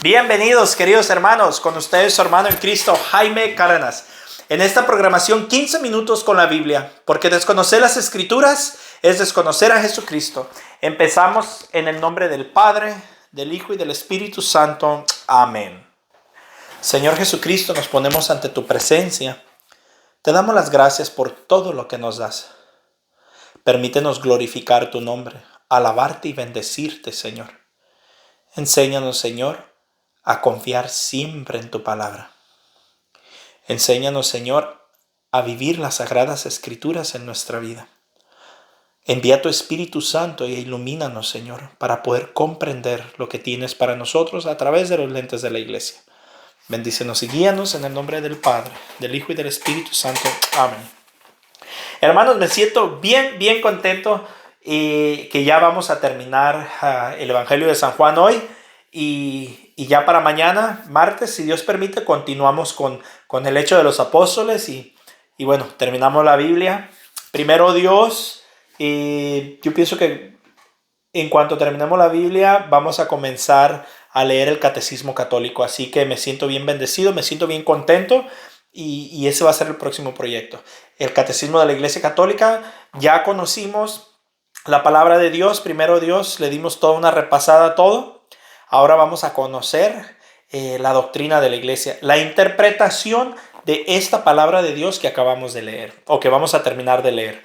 Bienvenidos, queridos hermanos, con ustedes su hermano en Cristo, Jaime Cárdenas. En esta programación, 15 minutos con la Biblia, porque desconocer las Escrituras es desconocer a Jesucristo. Empezamos en el nombre del Padre, del Hijo y del Espíritu Santo. Amén. Señor Jesucristo, nos ponemos ante tu presencia. Te damos las gracias por todo lo que nos das. Permítenos glorificar tu nombre, alabarte y bendecirte, Señor. Enséñanos, Señor, a confiar siempre en tu palabra. Enséñanos, Señor, a vivir las sagradas escrituras en nuestra vida. Envía tu Espíritu Santo y ilumínanos, Señor, para poder comprender lo que tienes para nosotros a través de los lentes de la iglesia. Bendícenos y guíanos en el nombre del Padre, del Hijo y del Espíritu Santo. Amén. Hermanos, me siento bien contento que ya vamos a terminar el Evangelio de San Juan hoy. Y ya para mañana, martes, si Dios permite, continuamos con el Hecho de los Apóstoles y bueno, terminamos la Biblia. Primero Dios, yo pienso que en cuanto terminemos la Biblia, vamos a comenzar a leer el Catecismo Católico. Así que me siento bien bendecido, me siento bien contento y ese va a ser el próximo proyecto. El Catecismo de la Iglesia Católica, ya conocimos la palabra de Dios, primero Dios, le dimos toda una repasada a todo. Ahora vamos a conocer la doctrina de la iglesia, la interpretación de esta palabra de Dios que acabamos de leer o que vamos a terminar de leer.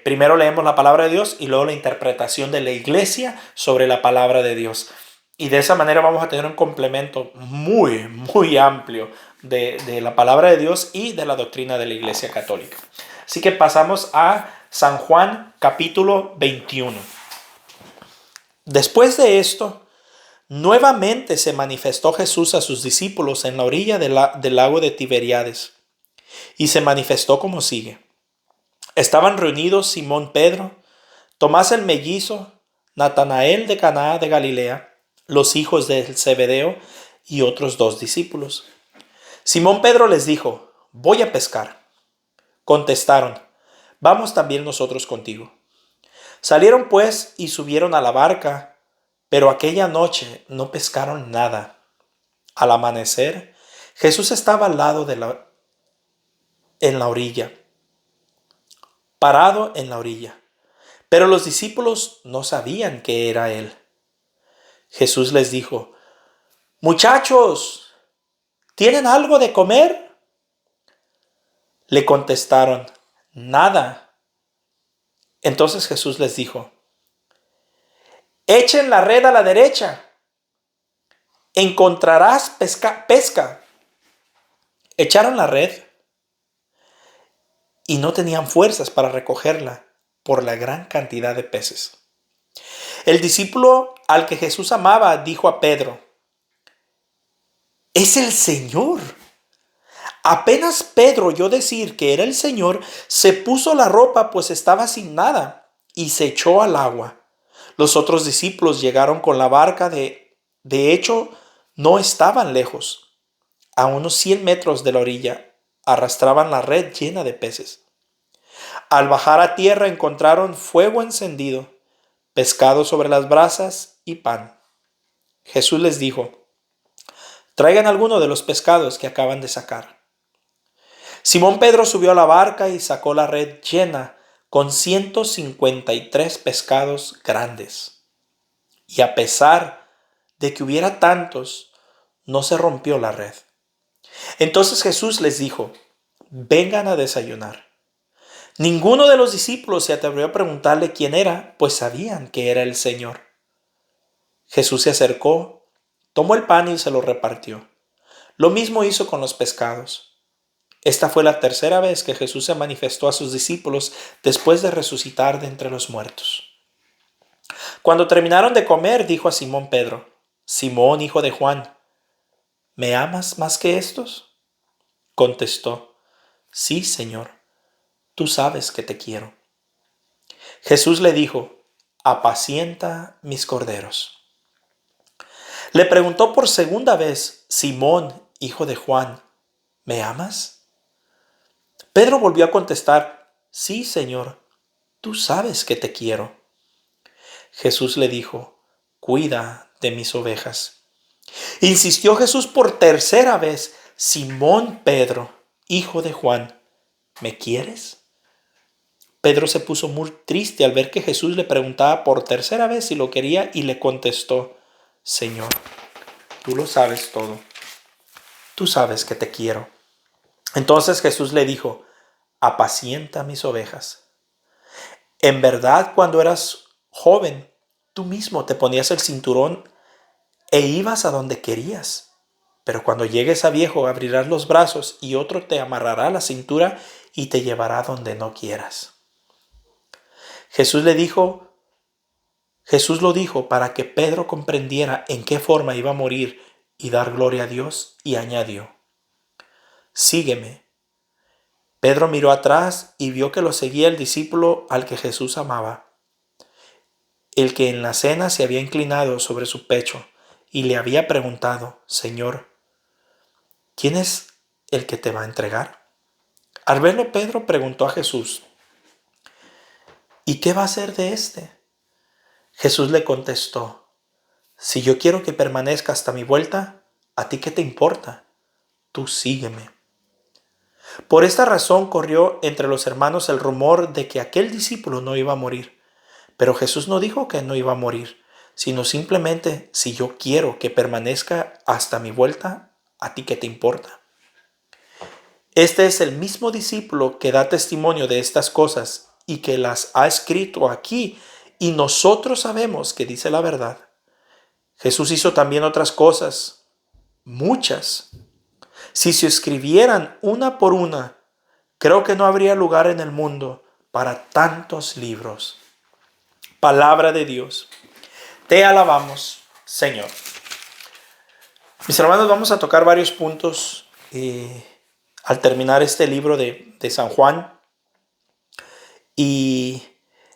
Primero leemos la palabra de Dios y luego la interpretación de la iglesia sobre la palabra de Dios. Y de esa manera vamos a tener un complemento muy amplio de la palabra de Dios y de la doctrina de la iglesia católica. Así que pasamos a San Juan capítulo 21. Después de esto, nuevamente se manifestó Jesús a sus discípulos en la orilla del lago de Tiberíades, y se manifestó como sigue. Estaban reunidos Simón Pedro, Tomás el mellizo, Natanael de Caná de Galilea, los hijos de Zebedeo y otros 2 discípulos. Simón Pedro les dijo: voy a pescar. Contestaron: vamos también nosotros contigo. Salieron pues y subieron a la barca, pero aquella noche no pescaron nada. Al amanecer, Jesús estaba al lado en la orilla, parado en la orilla. Pero los discípulos no sabían que era Él. Jesús les dijo: muchachos, ¿tienen algo de comer? Le contestaron: nada. Entonces Jesús les dijo: echen la red a la derecha. Encontrarás pesca. Echaron la red y no tenían fuerzas para recogerla por la gran cantidad de peces. El discípulo al que Jesús amaba dijo a Pedro: ¡es el Señor! Apenas Pedro oyó decir que era el Señor, se puso la ropa, pues estaba sin nada, y se echó al agua. Los otros discípulos llegaron con la barca, de hecho, no estaban lejos. A unos 100 metros de la orilla, arrastraban la red llena de peces. Al bajar a tierra encontraron fuego encendido, pescado sobre las brasas y pan. Jesús les dijo: traigan alguno de los pescados que acaban de sacar. Simón Pedro subió a la barca y sacó la red llena con 153 pescados grandes. Y a pesar de que hubiera tantos, no se rompió la red. Entonces Jesús les dijo: vengan a desayunar. Ninguno de los discípulos se atrevió a preguntarle quién era, pues sabían que era el Señor. Jesús se acercó, tomó el pan y se lo repartió. Lo mismo hizo con los pescados. Esta fue la tercera vez que Jesús se manifestó a sus discípulos después de resucitar de entre los muertos. Cuando terminaron de comer, dijo a Simón Pedro: Simón, hijo de Juan, ¿me amas más que estos? Contestó: sí, Señor, tú sabes que te quiero. Jesús le dijo: apacienta mis corderos. Le preguntó por segunda vez: Simón, hijo de Juan, ¿me amas? Pedro volvió a contestar: sí, Señor, tú sabes que te quiero. Jesús le dijo: cuida de mis ovejas. Insistió Jesús por tercera vez: Simón Pedro, hijo de Juan, ¿me quieres? Pedro se puso muy triste al ver que Jesús le preguntaba por tercera vez si lo quería y le contestó: Señor, tú lo sabes todo. Tú sabes que te quiero. Entonces Jesús le dijo: apacienta mis ovejas. En verdad, cuando eras joven, tú mismo te ponías el cinturón e ibas a donde querías. Pero cuando llegues a viejo, abrirás los brazos y otro te amarrará la cintura y te llevará donde no quieras. Jesús lo dijo para que Pedro comprendiera en qué forma iba a morir y dar gloria a Dios, y añadió: sígueme. Pedro miró atrás y vio que lo seguía el discípulo al que Jesús amaba, el que en la cena se había inclinado sobre su pecho y le había preguntado: Señor, ¿quién es el que te va a entregar? Al verlo, Pedro preguntó a Jesús: ¿y qué va a hacer de este? Jesús le contestó: si yo quiero que permanezca hasta mi vuelta, ¿a ti qué te importa? Tú sígueme. Por esta razón corrió entre los hermanos el rumor de que aquel discípulo no iba a morir. Pero Jesús no dijo que no iba a morir, sino simplemente: si yo quiero que permanezca hasta mi vuelta, ¿a ti qué te importa? Este es el mismo discípulo que da testimonio de estas cosas y que las ha escrito aquí, y nosotros sabemos que dice la verdad. Jesús hizo también otras cosas, muchas. Si se escribieran una por una, creo que no habría lugar en el mundo para tantos libros. Palabra de Dios. Te alabamos, Señor. Mis hermanos, vamos a tocar varios puntos al terminar este libro de San Juan. Y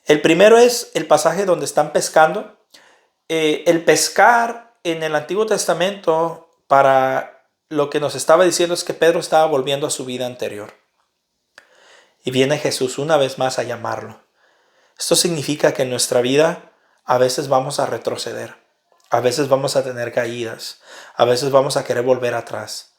el primero es el pasaje donde están pescando. El pescar en el Antiguo Testamento, para lo que nos estaba diciendo, es que Pedro estaba volviendo a su vida anterior. Y viene Jesús una vez más a llamarlo. Esto significa que en nuestra vida a veces vamos a retroceder, a veces vamos a tener caídas, a veces vamos a querer volver atrás.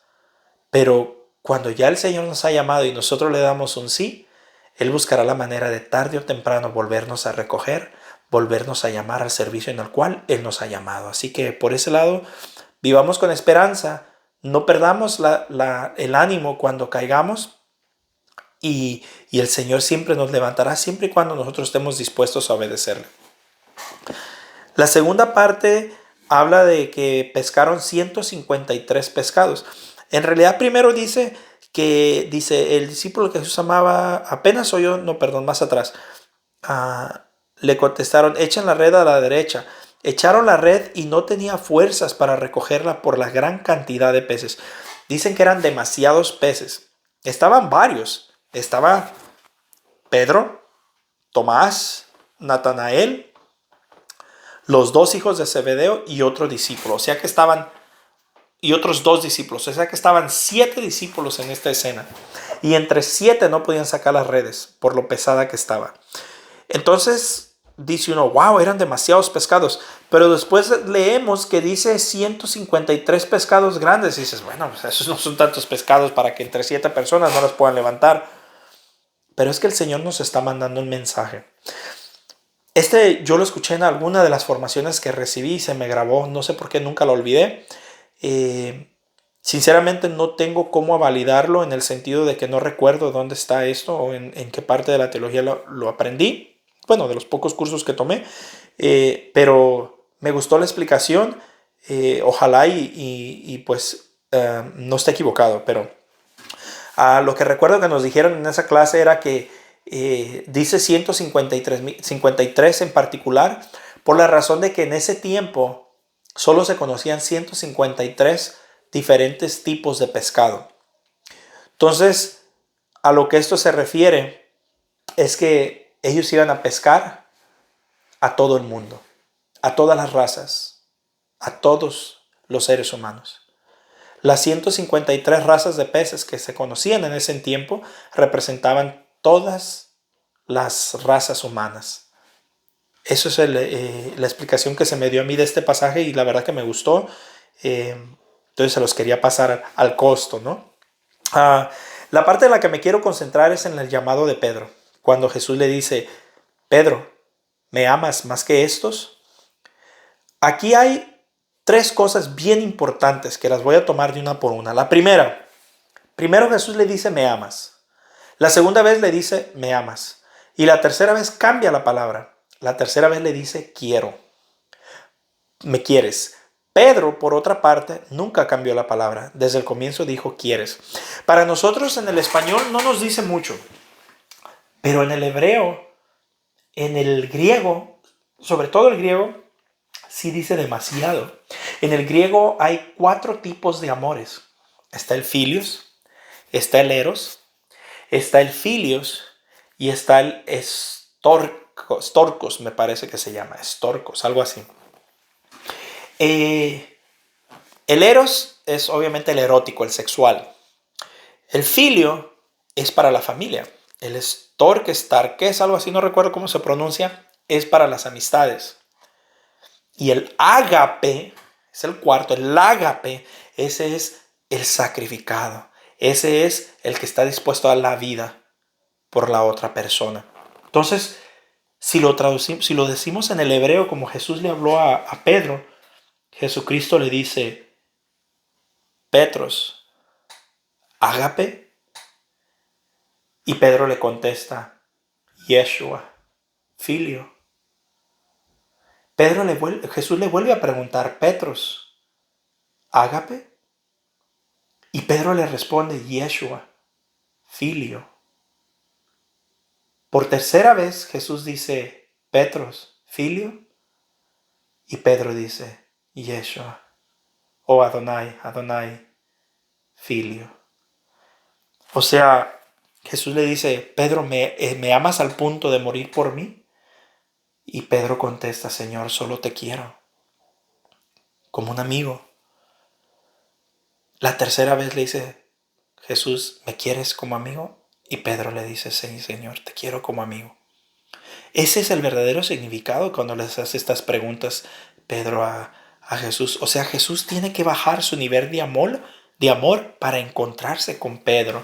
Pero cuando ya el Señor nos ha llamado y nosotros le damos un sí, Él buscará la manera de tarde o temprano volvernos a recoger, volvernos a llamar al servicio en el cual Él nos ha llamado. Así que por ese lado, vivamos con esperanza, no perdamos el ánimo cuando caigamos. Y el Señor siempre nos levantará, siempre y cuando nosotros estemos dispuestos a obedecerle. La segunda parte habla de que pescaron 153 pescados. En realidad primero dice el discípulo que Jesús amaba, apenas oyó, no, perdón, más atrás, le contestaron: echen la red a la derecha. Echaron la red y no tenía fuerzas para recogerla por la gran cantidad de peces. Dicen que eran demasiados peces. Estaban varios. Estaba Pedro, Tomás, Natanael, los dos hijos de Zebedeo y otro discípulo. Y otros dos discípulos. O sea que estaban 7 discípulos en esta escena. Y entre 7 no podían sacar las redes por lo pesada que estaba. Entonces dice uno: wow, eran demasiados pescados. Pero después leemos que dice 153 pescados grandes. Y dices: bueno, pues esos no son tantos pescados para que entre 7 personas no los puedan levantar. Pero es que el Señor nos está mandando un mensaje. Yo lo escuché en alguna de las formaciones que recibí y se me grabó. No sé por qué, nunca lo olvidé. Sinceramente no tengo cómo validarlo, en el sentido de que no recuerdo dónde está esto o en qué parte de la teología lo aprendí. Bueno, de los pocos cursos que tomé. Pero me gustó la explicación. Ojalá pues no esté equivocado, pero lo que recuerdo que nos dijeron en esa clase era que dice 153 en particular, por la razón de que en ese tiempo solo se conocían 153 diferentes tipos de pescado. Entonces, a lo que esto se refiere es que ellos iban a pescar a todo el mundo, a todas las razas, a todos los seres humanos. Las 153 razas de peces que se conocían en ese tiempo representaban todas las razas humanas. Eso es la explicación que se me dio a mí de este pasaje, y la verdad que me gustó. Entonces se los quería pasar al costo, ¿no? La parte en la que me quiero concentrar es en el llamado de Pedro. Cuando Jesús le dice, Pedro, ¿me amas más que estos? Aquí hay tres cosas bien importantes que las voy a tomar de una por una. La primero Jesús le dice, me amas. La segunda vez le dice, me amas. Y la tercera vez cambia la palabra. La tercera vez le dice, quiero. Me quieres. Pedro, por otra parte, nunca cambió la palabra. Desde el comienzo dijo, quieres. Para nosotros en el español no nos dice mucho. Pero en el hebreo, en el griego, sobre todo el griego, sí dice demasiado. En el griego hay 4 tipos de amores. Está el filios, está el eros, está el filios y está el storkos, me parece que se llama, storkos, algo así. El eros es obviamente el erótico, el sexual. El filio es para la familia. El starkes, algo así, no recuerdo cómo se pronuncia, es para las amistades. Y el ágape es el cuarto. El ágape, ese es el sacrificado. Ese es el que está dispuesto a la vida por la otra persona. Entonces, si lo decimos en el hebreo como Jesús le habló a Pedro, Jesucristo le dice, Petros, ágape. Y Pedro le contesta, Yeshua, filio. Jesús le vuelve a preguntar, Petros, ágape. Y Pedro le responde, Yeshua, filio. Por tercera vez Jesús dice, Petros, filio. Y Pedro dice, Yeshua, o Adonai, Adonai, filio. O sea, Jesús le dice, Pedro, ¿me amas al punto de morir por mí? Y Pedro contesta, Señor, solo te quiero, como un amigo. La tercera vez le dice, Jesús, ¿me quieres como amigo? Y Pedro le dice, sí, Señor, te quiero como amigo. Ese es el verdadero significado cuando les hace estas preguntas Pedro a Jesús. O sea, Jesús tiene que bajar su nivel de amor para encontrarse con Pedro.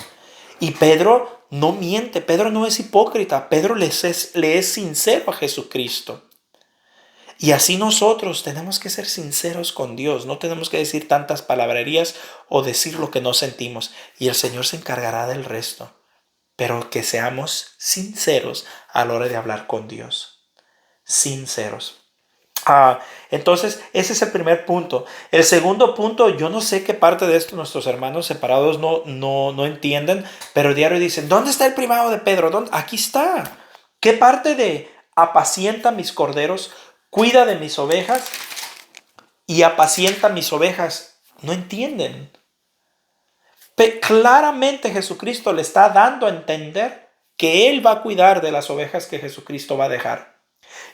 Y Pedro no miente, Pedro no es hipócrita, Pedro le es sincero a Jesucristo. Y así nosotros tenemos que ser sinceros con Dios, no tenemos que decir tantas palabrerías o decir lo que no sentimos. Y el Señor se encargará del resto. Pero que seamos sinceros a la hora de hablar con Dios. Sinceros. Entonces, ese es el primer punto. El segundo punto, yo no sé qué parte de esto nuestros hermanos separados no entienden, pero diario dicen, ¿dónde está el primado de Pedro? Aquí está. ¿Qué parte de apacienta mis corderos, cuida de mis ovejas y apacienta mis ovejas? No entienden. Claramente Jesucristo le está dando a entender que Él va a cuidar de las ovejas que Jesucristo va a dejar.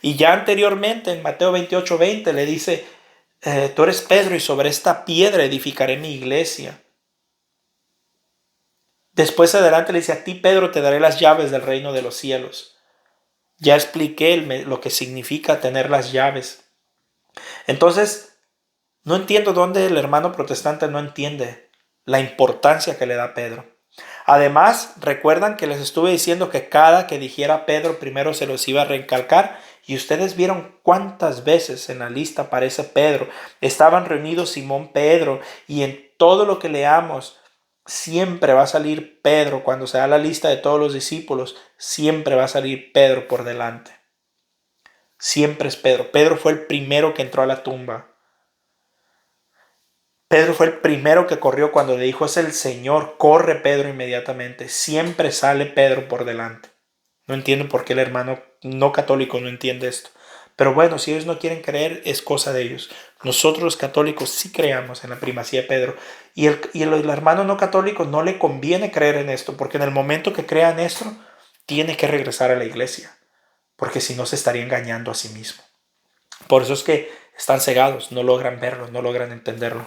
Y ya anteriormente en Mateo 28:20 le dice, tú eres Pedro y sobre esta piedra edificaré mi iglesia. Después adelante le dice, a ti Pedro te daré las llaves del reino de los cielos. Ya expliqué lo que significa tener las llaves. Entonces, no entiendo dónde el hermano protestante no entiende la importancia que le da Pedro. Además, recuerdan que les estuve diciendo que cada que dijera Pedro primero se los iba a recalcar. Y ustedes vieron cuántas veces en la lista aparece Pedro. Estaban reunidos Simón, Pedro, y en todo lo que leamos siempre va a salir Pedro. Cuando se da la lista de todos los discípulos, siempre va a salir Pedro por delante. Siempre es Pedro. Pedro fue el primero que entró a la tumba. Pedro fue el primero que corrió cuando le dijo, es el Señor. Corre Pedro inmediatamente. Siempre sale Pedro por delante. No entiendo por qué el hermano no católico no entiende esto. Pero bueno, si ellos no quieren creer, es cosa de ellos. Nosotros los católicos sí creamos en la primacía de Pedro. Y el hermano no católico no le conviene creer en esto, porque en el momento que crea en esto, tiene que regresar a la iglesia. Porque si no, se estaría engañando a sí mismo. Por eso es que están cegados, no logran verlo, no logran entenderlo.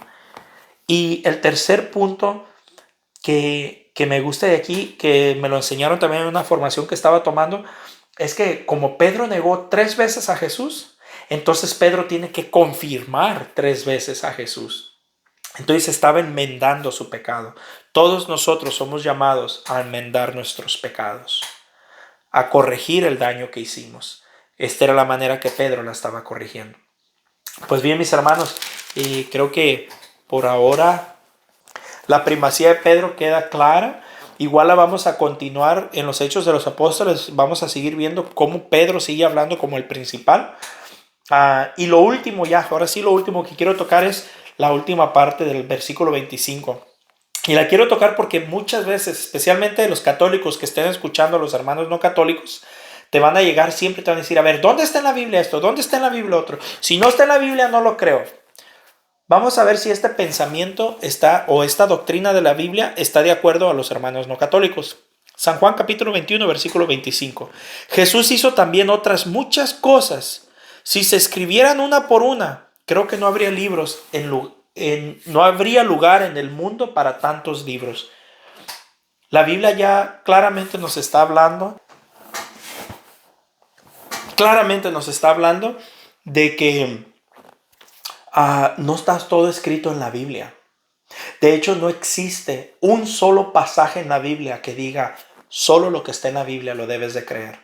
Y el tercer punto que me gusta de aquí, que me lo enseñaron también en una formación que estaba tomando, es que como Pedro negó 3 veces a Jesús, entonces Pedro tiene que confirmar 3 veces a Jesús. Entonces estaba enmendando su pecado. Todos nosotros somos llamados a enmendar nuestros pecados, a corregir el daño que hicimos. Esta era la manera que Pedro la estaba corrigiendo. Pues bien, mis hermanos, creo que por ahora la primacía de Pedro queda clara. Igual la vamos a continuar en los Hechos de los Apóstoles. Vamos a seguir viendo cómo Pedro sigue hablando como el principal. Y lo último ahora sí lo último que quiero tocar es la última parte del versículo 25. Y la quiero tocar porque muchas veces, especialmente los católicos que estén escuchando a los hermanos no católicos, te van a llegar siempre, te van a decir, a ver, ¿dónde está en la Biblia esto? ¿Dónde está en la Biblia otro? Si no está en la Biblia, no lo creo. Vamos a ver si este pensamiento o esta doctrina de la Biblia está de acuerdo a los hermanos no católicos. San Juan capítulo 21, versículo 25. Jesús hizo también otras muchas cosas. Si se escribieran una por una, creo que no habría no habría lugar en el mundo para tantos libros. La Biblia ya claramente nos está hablando de que no está todo escrito en la Biblia. De hecho, no existe un solo pasaje en la Biblia que diga solo lo que está en la Biblia lo debes de creer.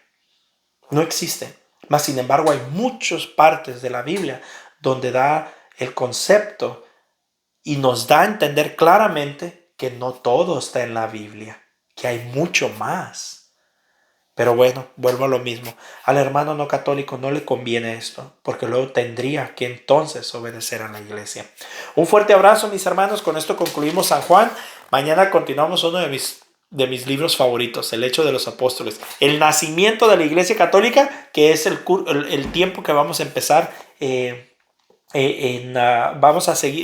No existe. Mas, sin embargo, hay muchas partes de la Biblia donde da el concepto y nos da a entender claramente que no todo está en la Biblia, que hay mucho más. Pero bueno, vuelvo a lo mismo. Al hermano no católico no le conviene esto, porque luego tendría que entonces obedecer a la iglesia. Un fuerte abrazo, mis hermanos. Con esto concluimos San Juan. Mañana continuamos uno de mis libros favoritos, El Hecho de los Apóstoles. El nacimiento de la Iglesia Católica, que es el tiempo que vamos a empezar.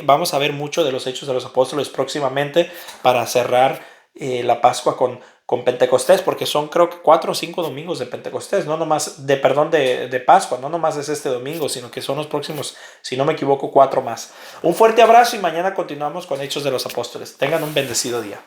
Vamos a ver mucho de los Hechos de los Apóstoles próximamente para cerrar la Pascua con Pentecostés, porque son creo que 4 o 5 domingos de Pentecostés, no nomás de Pascua, no nomás es este domingo, sino que son los próximos, si no me equivoco, 4 más. Un fuerte abrazo y mañana continuamos con Hechos de los Apóstoles. Tengan un bendecido día.